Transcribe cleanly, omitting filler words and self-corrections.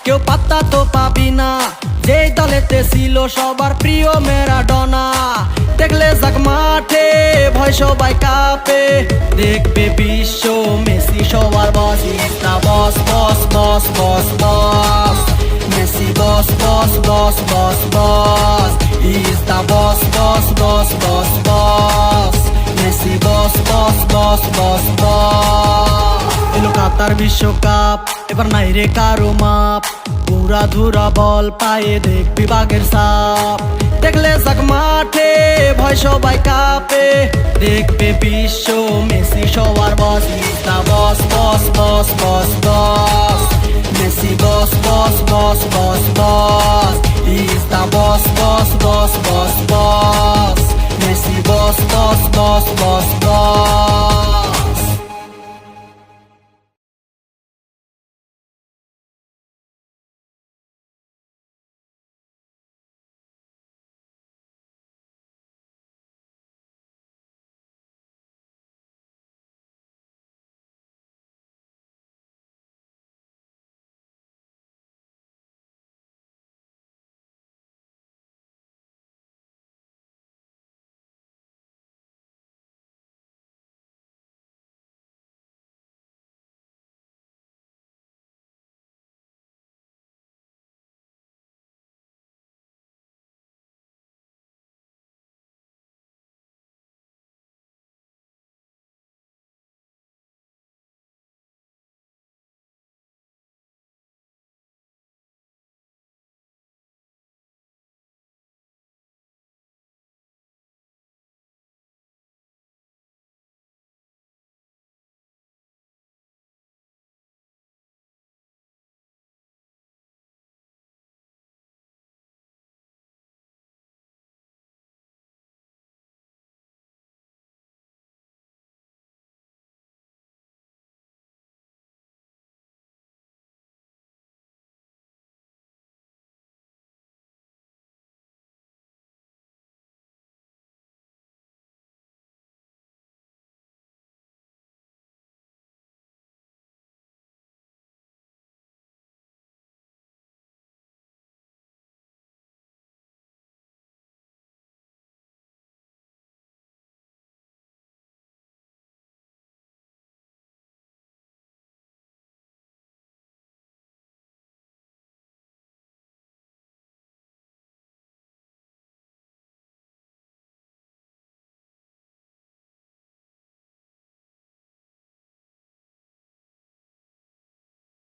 কেউ পাত্তা তো পাবি না, যেই দলেতে ছিল সবার প্রিয় ম্যারাডোনা। দেখলে যাক মাঠে ভয় সবাই কাঁপে, দেখবে বিশ্ব মেসি সবার boss. Is the boss boss boss boss boss, Messi boss boss boss boss boss. Is the boss boss boss boss boss, Messi boss boss boss boss boss. এলো কাতার বিশ্বকাপ, এবার নাই রে কারো মাপ, পুরা ধুরা বল পায়ে দেখবি বাঘের সাপ। দেখলে যাক মাঠে ভয় সবাই কাঁপে, দেখবে বিশ্ব মেসি সবার boss. Is the boss boss boss boss boss, Messi boss boss boss boss boss. Is the boss boss boss boss boss, Messi boss boss boss boss